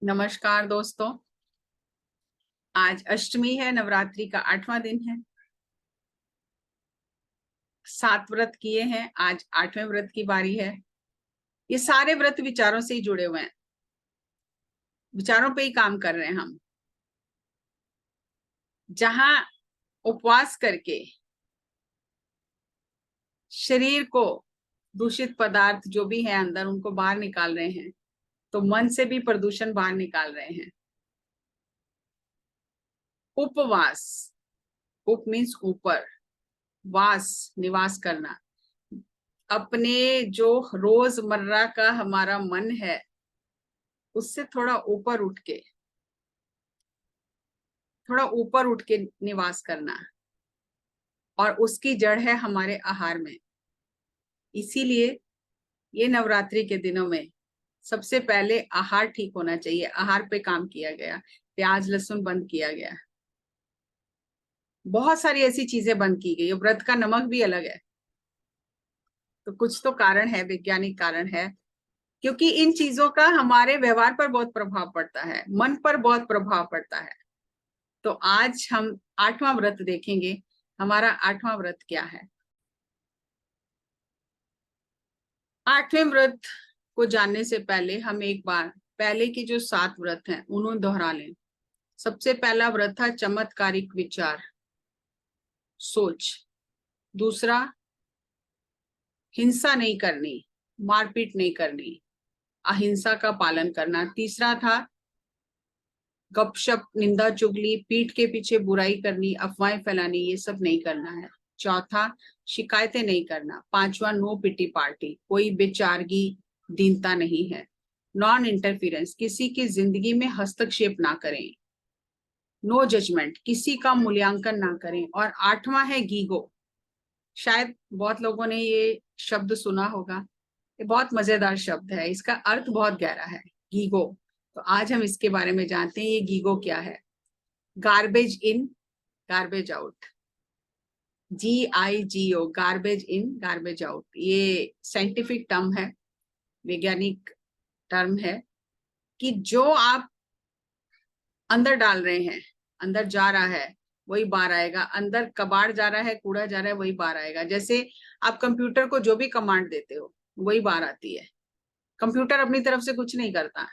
नमस्कार दोस्तों। आज अष्टमी है, नवरात्रि का 8वां दिन है। 7 व्रत किए हैं, आज 8वें व्रत की बारी है। ये सारे व्रत विचारों से ही जुड़े हुए हैं, विचारों पे ही काम कर रहे हैं हम। जहां उपवास करके शरीर को दूषित पदार्थ जो भी है अंदर उनको बाहर निकाल रहे हैं, तो मन से भी प्रदूषण बाहर निकाल रहे हैं। उपवास, उप मीन्स ऊपर, वास निवास करना। अपने जो रोजमर्रा का हमारा मन है उससे थोड़ा ऊपर उठ के निवास करना, और उसकी जड़ है हमारे आहार में। इसीलिए ये नवरात्रि के दिनों में सबसे पहले आहार ठीक होना चाहिए। आहार पे काम किया गया, प्याज लहसुन बंद किया गया, बहुत सारी ऐसी चीजें बंद की गई। व्रत का नमक भी अलग है। तो कुछ तो कारण है, वैज्ञानिक कारण है, क्योंकि इन चीजों का हमारे व्यवहार पर बहुत प्रभाव पड़ता है, मन पर बहुत प्रभाव पड़ता है। तो आज हम 8वां व्रत देखेंगे। हमारा 8वां व्रत क्या है? 8वें व्रत को जानने से पहले हम एक बार पहले की जो 7 व्रत हैं उन्हें दोहरा लें। सबसे पहला व्रत था चमत्कारिक विचार, सोच। दूसरा, हिंसा नहीं करनी, मारपीट नहीं करनी, अहिंसा का पालन करना। तीसरा था गपशप, निंदा चुगली, पीठ के पीछे बुराई करनी, अफवाहें फैलानी, ये सब नहीं करना है। चौथा, शिकायतें नहीं करना। पांचवा, नो पिटी पार्टी, कोई बेचारगी दीनता नहीं है। नॉन इंटरफियरेंस, किसी की जिंदगी में हस्तक्षेप ना करें। नो जजमेंट, किसी का मूल्यांकन ना करें। और 8वां है गीगो। शायद बहुत लोगों ने ये शब्द सुना होगा। ये बहुत मजेदार शब्द है, इसका अर्थ बहुत गहरा है, गीगो। तो आज हम इसके बारे में जानते हैं, ये गीगो क्या है। Garbage in, garbage out. GIGO, garbage in garbage out, ये साइंटिफिक टर्म है, वैज्ञानिक टर्म है कि जो आप अंदर डाल रहे हैं, अंदर जा रहा है वही बाहर आएगा। अंदर कबाड़ जा रहा है, कूड़ा जा रहा है, वही बाहर आएगा। जैसे आप कंप्यूटर को जो भी कमांड देते हो वही बाहर आती है। कंप्यूटर अपनी तरफ से कुछ नहीं करता,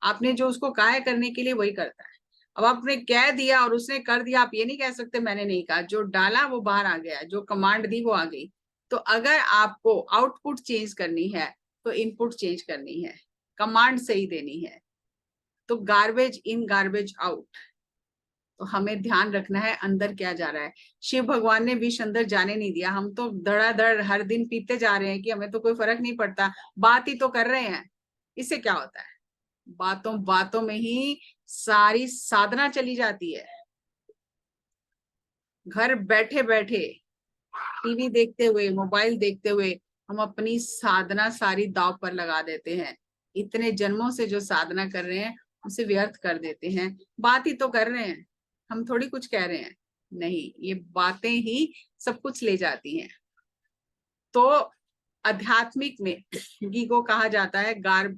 आपने जो उसको कहा है करने के लिए वही करता है। अब आपने कह दिया और उसने कर दिया, आप ये नहीं कह सकते मैंने नहीं कहा। जो डाला वो बाहर आ गया, जो कमांड दी वो आ गई। तो अगर आपको आउटपुट चेंज करनी है तो इनपुट चेंज करनी है, कमांड सही देनी है। तो गार्बेज इन गार्बेज आउट। तो हमें ध्यान रखना है अंदर क्या जा रहा है। शिव भगवान ने विष अंदर जाने नहीं दिया। हम तो धड़ाधड़ हर दिन पीते जा रहे हैं कि हमें तो कोई फर्क नहीं पड़ता, बात ही तो कर रहे हैं। इससे क्या होता है? बातों बातों में ही सारी साधना चली जाती है। घर बैठे बैठे टीवी देखते हुए, मोबाइल देखते हुए हम अपनी साधना सारी दांव पर लगा देते हैं। इतने जन्मों से जो साधना कर रहे हैं उसे व्यर्थ कर देते हैं। बात ही तो कर रहे हैं, हम थोड़ी कुछ कह रहे हैं। नहीं, ये बातें ही सब कुछ ले जाती हैं। तो आध्यात्मिक में गीगो कहा जाता है गार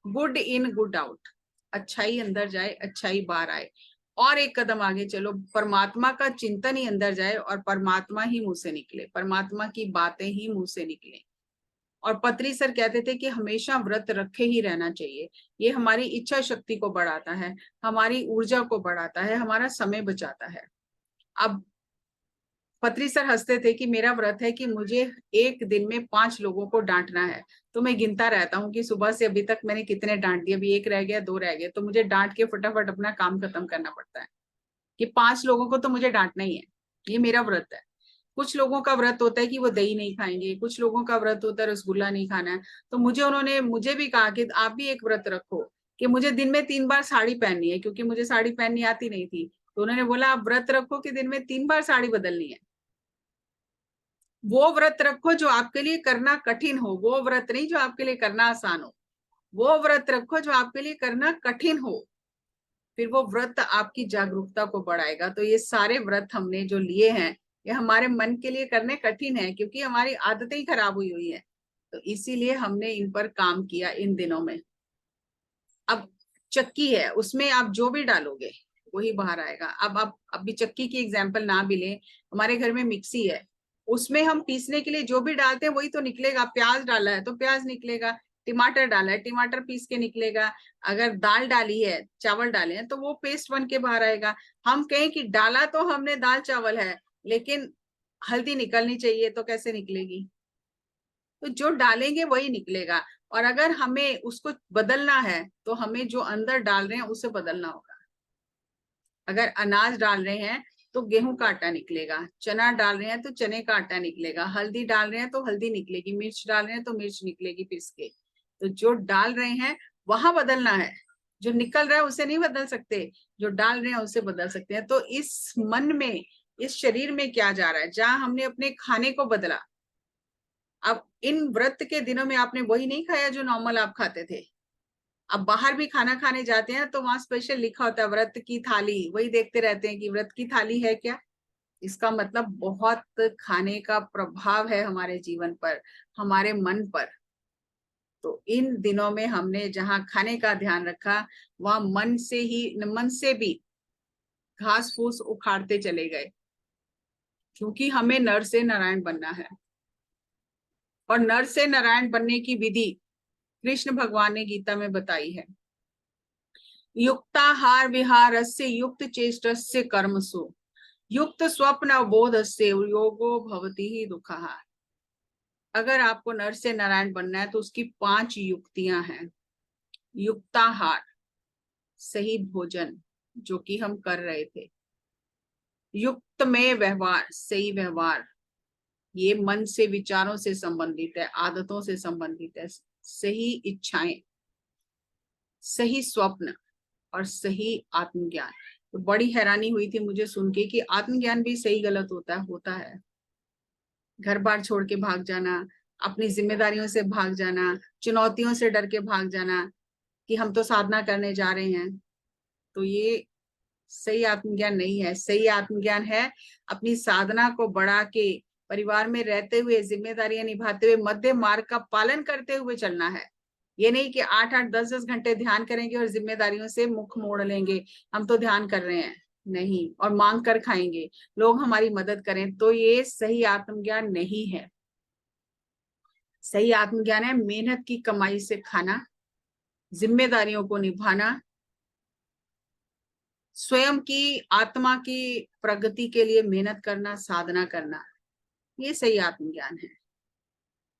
गुड इन गुड आउट। अच्छाई अंदर जाए, अच्छाई बाहर आए। और एक कदम आगे चलो, परमात्मा का चिंतन ही अंदर जाए और परमात्मा ही मुंह से निकले, परमात्मा की बातें ही मुंह से निकले। और पत्री सर कहते थे कि हमेशा व्रत रखे ही रहना चाहिए। ये हमारी इच्छा शक्ति को बढ़ाता है, हमारी ऊर्जा को बढ़ाता है, हमारा समय बचाता है। अब पत्री सर हंसते थे कि मेरा व्रत है कि मुझे एक दिन में 5 लोगों को डांटना है। तो मैं गिनता रहता हूँ कि सुबह से अभी तक मैंने कितने डांट दिए, अभी 1 रह गया, 2 रह गए। तो मुझे डांट के फटाफट अपना काम खत्म करना पड़ता है कि 5 लोगों को तो मुझे डांटना ही है। ये मेरा व्रत है। कुछ लोगों का व्रत होता है कि वो दही नहीं खाएंगे, कुछ लोगों का व्रत होता है रसगुल्ला नहीं खाना है। तो उन्होंने मुझे भी कहा कि आप भी एक व्रत रखो कि मुझे दिन में 3 बार साड़ी पहननी है, क्योंकि मुझे साड़ी पहननी आती नहीं थी। तो उन्होंने बोला आप व्रत रखो कि दिन में 3 बार साड़ी बदलनी है। वो व्रत रखो जो आपके लिए करना कठिन हो, वो व्रत नहीं जो आपके लिए करना आसान हो। वो व्रत रखो जो आपके लिए करना कठिन हो, फिर वो व्रत आपकी जागरूकता को बढ़ाएगा। तो ये सारे व्रत हमने जो लिए हैं ये हमारे मन के लिए करने कठिन है, क्योंकि हमारी आदतें ही खराब हुई है। तो इसीलिए हमने इन पर काम किया इन दिनों में। अब चक्की है, उसमें आप जो भी डालोगे वही बाहर आएगा। अब आप अभी चक्की की एग्जांपल ना भी लें, हमारे घर में मिक्सी है, उसमें हम पीसने के लिए जो भी डालते हैं वही तो निकलेगा। प्याज डाला है तो प्याज निकलेगा, टमाटर डाला है टमाटर पीस के निकलेगा, अगर दाल डाली है, चावल डाले हैं तो वो पेस्ट बन के बाहर आएगा। हम कहें कि डाला तो हमने दाल चावल है, लेकिन हल्दी निकलनी चाहिए तो कैसे निकलेगी? तो जो डालेंगे वही निकलेगा। और अगर हमें उसको बदलना है तो हमें जो अंदर डाल रहे हैं उसे बदलना होगा। अगर अनाज डाल रहे हैं तो गेहूं का आटा निकलेगा, चना डाल रहे हैं तो चने का आटा निकलेगा, हल्दी डाल रहे हैं तो हल्दी निकलेगी, मिर्च डाल रहे हैं तो मिर्च निकलेगी पीस के। तो जो डाल रहे हैं वहां बदलना है, जो निकल रहा है उसे नहीं बदल सकते, जो डाल रहे हैं उसे बदल सकते हैं। तो इस मन में, इस शरीर में क्या जा रहा है? जहां हमने अपने खाने को बदला, अब इन व्रत के दिनों में आपने वही नहीं खाया जो नॉर्मल आप खाते थे। अब बाहर भी खाना खाने जाते हैं तो वहां स्पेशल लिखा होता है व्रत की थाली, वही देखते रहते हैं कि व्रत की थाली है क्या। इसका मतलब बहुत खाने का प्रभाव है हमारे जीवन पर, हमारे मन पर। तो इन दिनों में हमने जहां खाने का ध्यान रखा, वहां मन से भी घास फूस उखाड़ते चले गए, क्योंकि हमें नर से नारायण बनना है। और नर से नारायण बनने की विधि कृष्ण भगवान ने गीता में बताई है। युक्ताहार विहारस्य युक्त चेष्टस्य कर्मसु युक्त स्वप्न बोधस्य योगो भवति ही दुःखः। अगर आपको नर से नारायण बनना है तो उसकी 5 युक्तियां हैं। युक्ताहार, सही भोजन जो कि हम कर रहे थे। युक्त में व्यवहार, सही व्यवहार, ये मन से विचारों से संबंधित है, आदतों से संबंधित है। सही इच्छाएं, सही स्वप्न और सही आत्मज्ञान। तो बड़ी हैरानी हुई थी मुझे सुन के कि आत्मज्ञान भी सही गलत होता है। घर बार छोड़ के भाग जाना, अपनी जिम्मेदारियों से भाग जाना, चुनौतियों से डर के भाग जाना कि हम तो साधना करने जा रहे हैं, तो ये सही आत्मज्ञान नहीं है। सही आत्मज्ञान है अपनी साधना को बढ़ा के, परिवार में रहते हुए, जिम्मेदारियां निभाते हुए, मध्य मार्ग का पालन करते हुए चलना है। ये नहीं कि 8-8 10-10 घंटे ध्यान करेंगे और जिम्मेदारियों से मुख मोड़ लेंगे, हम तो ध्यान कर रहे हैं, नहीं, और मांग कर खाएंगे, लोग हमारी मदद करें, तो ये सही आत्मज्ञान नहीं है। सही आत्मज्ञान है मेहनत की कमाई से खाना, जिम्मेदारियों को निभाना, स्वयं की आत्मा की प्रगति के लिए मेहनत करना, साधना करना, ये सही आत्मज्ञान है।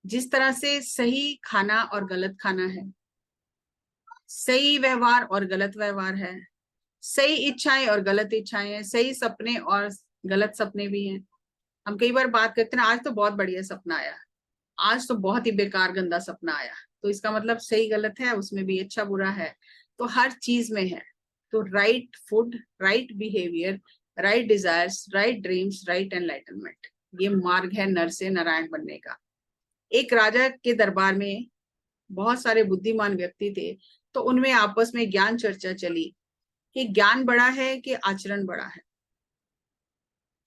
जिस तरह से सही खाना और गलत खाना है, सही व्यवहार और गलत व्यवहार है, सही इच्छाएं और गलत इच्छाएं हैं, सही सपने और गलत सपने भी हैं। हम कई बार बात करते हैं आज तो बहुत बढ़िया सपना आया, आज तो बहुत ही बेकार गंदा सपना आया, तो इसका मतलब सही गलत है, उसमें भी अच्छा बुरा है, तो हर चीज में है। तो right food, right behaviour, right desires, right dreams, right enlightenment, ये मार्ग है नर से नारायण बनने का। एक राजा के दरबार में बहुत सारे बुद्धिमान व्यक्ति थे, तो उनमें आपस में ज्ञान चर्चा चली कि ज्ञान बड़ा है कि आचरण बड़ा है।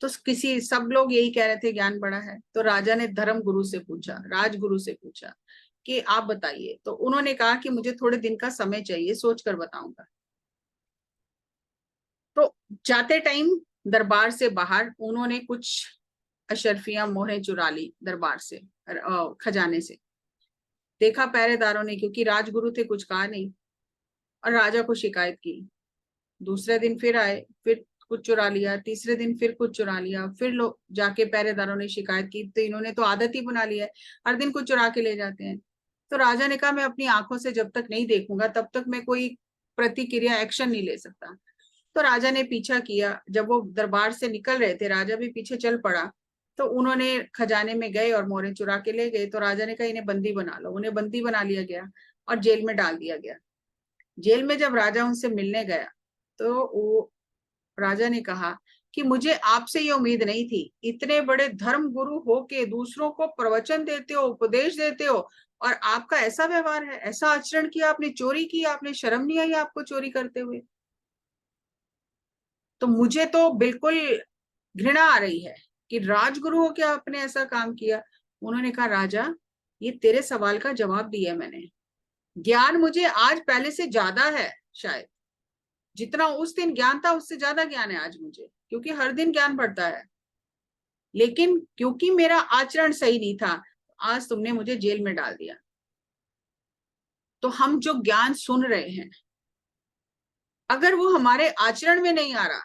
तो सब लोग यही कह रहे थे ज्ञान बड़ा है। तो राजा ने धर्म गुरु से पूछा, राजगुरु से पूछा कि आप बताइए। तो उन्होंने कहा कि मुझे थोड़े दिन का समय चाहिए, सोच कर बताऊंगा। तो जाते टाइम दरबार से बाहर उन्होंने कुछ अशर्फियां मोहरें चुरा ली दरबार से, खजाने से। देखा पहरेदारों ने, क्योंकि राजगुरु थे, कुछ कहा नहीं और राजा को शिकायत की। दूसरे दिन फिर आए, फिर कुछ चुरा लिया, तीसरे दिन फिर कुछ चुरा लिया, फिर लोग जाके पहरेदारों ने शिकायत की, तो इन्होंने तो आदत ही बना ली है, हर दिन कुछ चुरा के ले जाते हैं। तो राजा ने कहा मैं अपनी आंखों से जब तक नहीं देखूंगा तब तक मैं कोई प्रतिक्रिया, एक्शन नहीं ले सकता। तो राजा ने पीछा किया, जब वो दरबार से निकल रहे थे राजा भी पीछे चल पड़ा। तो उन्होंने खजाने में गए और मोहरें चुरा के ले गए। तो राजा ने कहा इन्हें बंदी बना लो, उन्हें बंदी बना लिया गया और जेल में डाल दिया गया। जेल में जब राजा उनसे मिलने गया तो वो राजा ने कहा कि मुझे आपसे ये उम्मीद नहीं थी, इतने बड़े धर्म गुरु हो के दूसरों को प्रवचन देते हो, उपदेश देते हो, और आपका ऐसा व्यवहार है, ऐसा आचरण किया, आपने चोरी की, आपने शर्म नहीं आई आपको चोरी करते हुए। तो मुझे तो बिल्कुल घृणा आ रही है कि राजगुरु हो के आपने ऐसा काम किया। उन्होंने कहा राजा, ये तेरे सवाल का जवाब दिया मैंने, ज्ञान मुझे आज पहले से ज्यादा है, शायद जितना उस दिन ज्ञान था उससे ज्यादा ज्ञान है आज मुझे, क्योंकि हर दिन ज्ञान बढ़ता है। लेकिन क्योंकि मेरा आचरण सही नहीं था, आज तुमने मुझे जेल में डाल दिया। तो हम जो ज्ञान सुन रहे हैं, अगर वो हमारे आचरण में नहीं आ रहा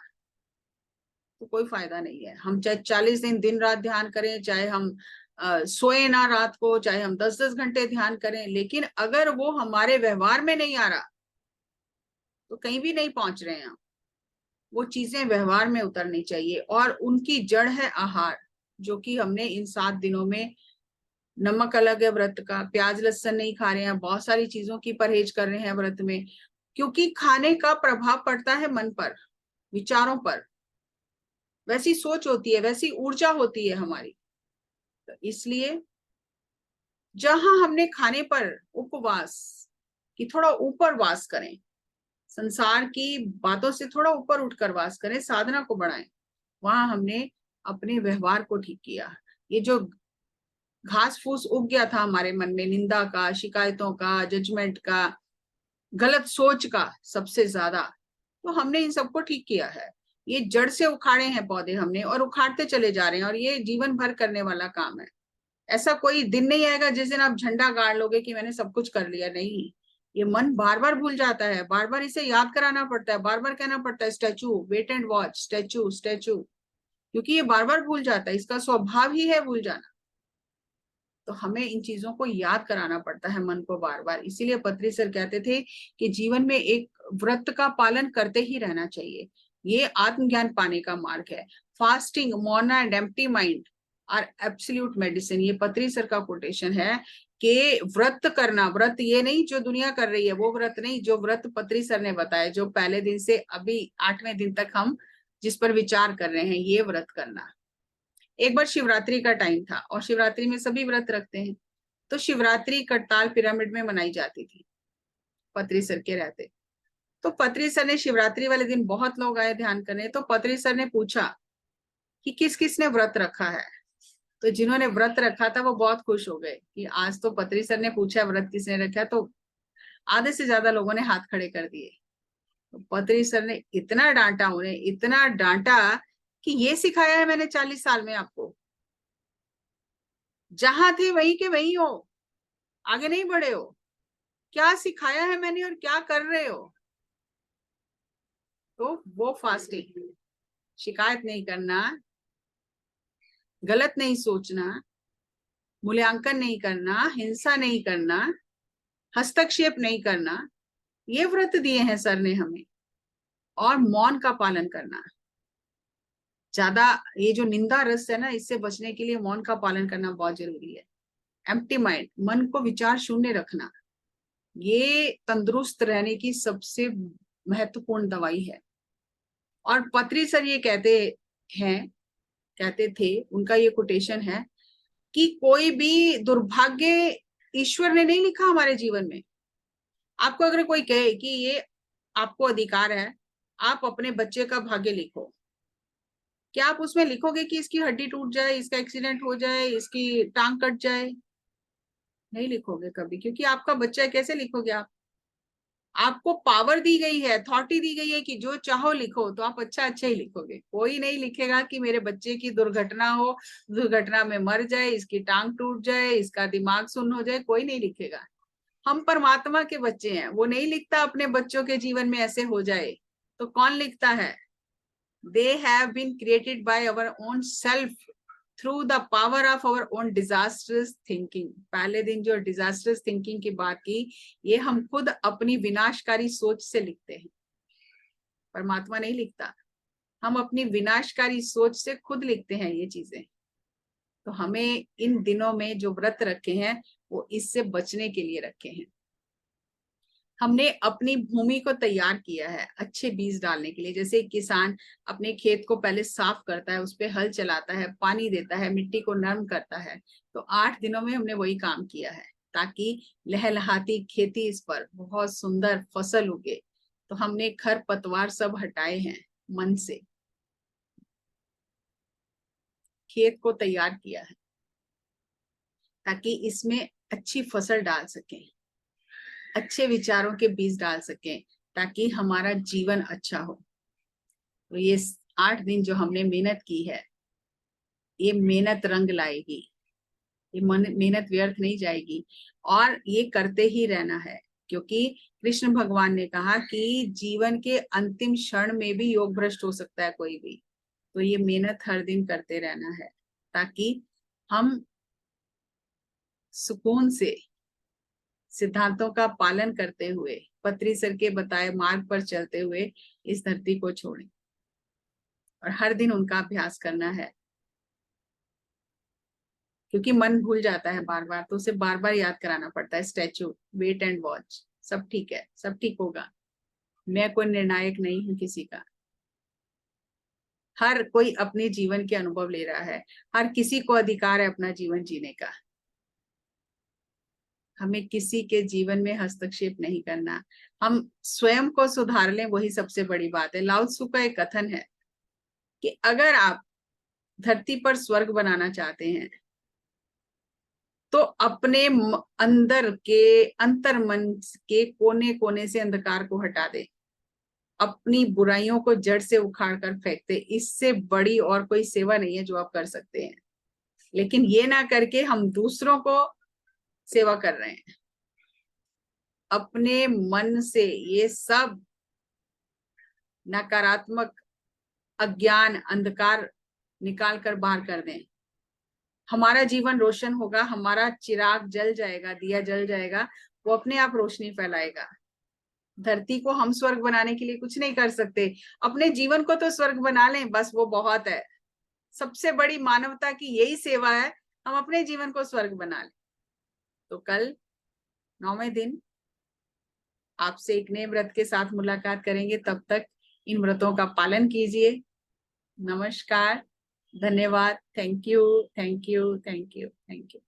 तो कोई फायदा नहीं है। हम चाहे 40 दिन दिन रात ध्यान करें, चाहे हम सोए ना रात को, चाहे हम 10-10 घंटे ध्यान करें, लेकिन अगर वो हमारे व्यवहार में नहीं आ रहा तो कहीं भी नहीं पहुंच रहे हैं हम। वो चीजें व्यवहार में उतरनी चाहिए, और उनकी जड़ है आहार, जो कि हमने इन 7 दिनों में, नमक अलग है व्रत का, प्याज लहसुन नहीं खा रहे हैं, बहुत सारी चीजों की परहेज कर रहे हैं व्रत में, क्योंकि खाने का प्रभाव पड़ता है मन पर, विचारों पर। वैसी सोच होती है, वैसी ऊर्जा होती है हमारी। तो इसलिए जहां हमने खाने पर उपवास कि थोड़ा ऊपर वास करें, संसार की बातों से थोड़ा ऊपर उठकर वास करें, साधना को बढ़ाएं, वहां हमने अपने व्यवहार को ठीक किया। ये जो घास फूस उग गया था हमारे मन में, निंदा का, शिकायतों का, जजमेंट का, गलत सोच का सबसे ज्यादा, तो हमने इन सबको ठीक किया है। ये जड़ से उखाड़े हैं पौधे हमने, और उखाड़ते चले जा रहे हैं, और ये जीवन भर करने वाला काम है। ऐसा कोई दिन नहीं आएगा जिस दिन आप झंडा गाड़ लोगे कि मैंने सब कुछ कर लिया, नहीं। ये मन बार बार भूल जाता है, बार बार इसे याद कराना पड़ता है, बार बार कहना पड़ता है statue, wait and watch, statue statue, क्योंकि ये बार बार भूल जाता है, इसका स्वभाव ही है भूल जाना। तो हमें इन चीजों को याद कराना पड़ता है मन को बार बार। इसीलिए पत्री सर कहते थे कि जीवन में एक व्रत का पालन करते ही रहना चाहिए। ये आत्मज्ञान पाने का मार्ग है। Fasting, mauna and empty mind are absolute medicine. ये पत्री सर का कोटेशन है कि व्रत करना, व्रत ये नहीं जो दुनिया कर रही है वो व्रत नहीं, जो व्रत पत्री सर ने बताया, जो पहले दिन से अभी 8वें दिन तक हम जिस पर विचार कर रहे हैं, ये व्रत करना। एक बार शिवरात्रि का टाइम था, और शिवरात्रि में सभी व्रत रखते हैं, तो शिवरात्रि करताल पिरामिड में मनाई जाती थी पत्री सर के रहते। तो पत्री सर ने शिवरात्रि वाले दिन, बहुत लोग आए ध्यान करने, तो पत्री सर ने पूछा कि किस किस ने व्रत रखा है। तो जिन्होंने व्रत रखा था वो बहुत खुश हो गए कि आज तो पत्री सर ने पूछा व्रत किसने रखा है, तो आधे से ज्यादा लोगों ने हाथ खड़े कर दिए। तो पत्री सर ने इतना डांटा उन्हें, इतना डांटा कि ये सिखाया है मैंने 40 साल में आपको, जहां थे वहीं के वहीं हो, आगे नहीं बढ़े हो। क्या सिखाया है मैंने और क्या कर रहे हो? तो वो फास्टिंग, शिकायत नहीं करना, गलत नहीं सोचना, मूल्यांकन नहीं करना, हिंसा नहीं करना, हस्तक्षेप नहीं करना, ये व्रत दिए हैं सर ने हमें। और मौन का पालन करना, ज्यादा ये जो निंदा रस है ना, इससे बचने के लिए मौन का पालन करना बहुत जरूरी है। एम्प्टी माइंड, मन को विचार शून्य रखना, ये तंदुरुस्त रहने की सबसे महत्वपूर्ण दवाई है। और पत्री सर ये हैं, कहते थे, उनका ये कोटेशन है कि कोई भी दुर्भाग्य ईश्वर ने नहीं लिखा हमारे जीवन में। आपको अगर कोई कहे कि ये आपको अधिकार है, आप अपने बच्चे का भाग्य लिखो, क्या आप उसमें लिखोगे कि इसकी हड्डी टूट जाए, इसका एक्सीडेंट हो जाए, इसकी टांग कट जाए? नहीं लिखोगे कभी, क्योंकि आपका बच्चा है। कैसे लिखोगे आप? आपको पावर दी गई है, अथॉरिटी दी गई है कि जो चाहो लिखो, तो आप अच्छा अच्छा ही लिखोगे। कोई नहीं लिखेगा कि मेरे बच्चे की दुर्घटना हो, दुर्घटना में मर जाए, इसकी टांग टूट जाए, इसका दिमाग सुन्न हो जाए, कोई नहीं लिखेगा। हम परमात्मा के बच्चे हैं, वो नहीं लिखता अपने बच्चों के जीवन में ऐसे हो जाए। तो कौन लिखता है? They have been created by our own self through the power of our own disasters thinking. पहले दिन जो डिजास्टर्स थिंकिंग की बात की, ये हम खुद अपनी विनाशकारी सोच से लिखते हैं, परमात्मा नहीं लिखता। हम अपनी विनाशकारी सोच से खुद लिखते हैं ये चीजें। तो हमें इन दिनों में जो व्रत रखे हैं वो इससे बचने के लिए रखे हैं। हमने अपनी भूमि को तैयार किया है अच्छे बीज डालने के लिए। जैसे किसान अपने खेत को पहले साफ करता है, उस पे हल चलाता है, पानी देता है, मिट्टी को नरम करता है, तो 8 दिनों में हमने वही काम किया है, ताकि लहलहाती खेती इस पर बहुत सुंदर फसल उगे। तो हमने खर पतवार सब हटाए हैं, मन से खेत को तैयार किया है, ताकि इसमें अच्छी फसल डाल सकें, अच्छे विचारों के बीज डाल सकें, ताकि हमारा जीवन अच्छा हो। तो ये 8 दिन जो हमने मेहनत की है, ये मेहनत रंग लाएगी, ये मेहनत व्यर्थ नहीं जाएगी, और ये करते ही रहना है। क्योंकि कृष्ण भगवान ने कहा कि जीवन के अंतिम क्षण में भी योग भ्रष्ट हो सकता है कोई भी। तो ये मेहनत हर दिन करते रहना है, ताकि हम सुकून से सिद्धांतों का पालन करते हुए, पत्री सर के बताए मार्ग पर चलते हुए इस धरती को छोड़ें, और हर दिन उनका अभ्यास करना है। क्योंकि मन भूल जाता है बार बार, तो उसे बार बार याद कराना पड़ता है। स्टैचू, वेट एंड वॉच, सब ठीक है, सब ठीक होगा। मैं कोई निर्णायक नहीं हूं किसी का। हर कोई अपने जीवन के अनुभव ले रहा है, हर किसी को अधिकार है अपना जीवन जीने का। हमें किसी के जीवन में हस्तक्षेप नहीं करना, हम स्वयं को सुधार लें, वही सबसे बड़ी बात है। लाओ त्सु का एक कथन है कि अगर आप धरती पर स्वर्ग बनाना चाहते हैं तो अपने अंदर के अंतर मन के कोने कोने से अंधकार को हटा दे, अपनी बुराइयों को जड़ से उखाड़ कर फेंक दे। इससे बड़ी और कोई सेवा नहीं है जो आप कर सकते हैं। लेकिन ये ना करके हम दूसरों को सेवा कर रहे हैं। अपने मन से ये सब नकारात्मक अज्ञान अंधकार निकाल कर बाहर कर दें। हमारा जीवन रोशन होगा, हमारा चिराग जल जाएगा, दिया जल जाएगा, वो अपने आप रोशनी फैलाएगा। धरती को हम स्वर्ग बनाने के लिए कुछ नहीं कर सकते, अपने जीवन को तो स्वर्ग बना लें, बस वो बहुत है। सबसे बड़ी मानवता की यही सेवा है, हम अपने जीवन को स्वर्ग बना लें। तो कल 9वें दिन आपसे एक नए व्रत के साथ मुलाकात करेंगे। तब तक इन व्रतों का पालन कीजिए। नमस्कार, धन्यवाद, thank you, thank you, thank you, thank you.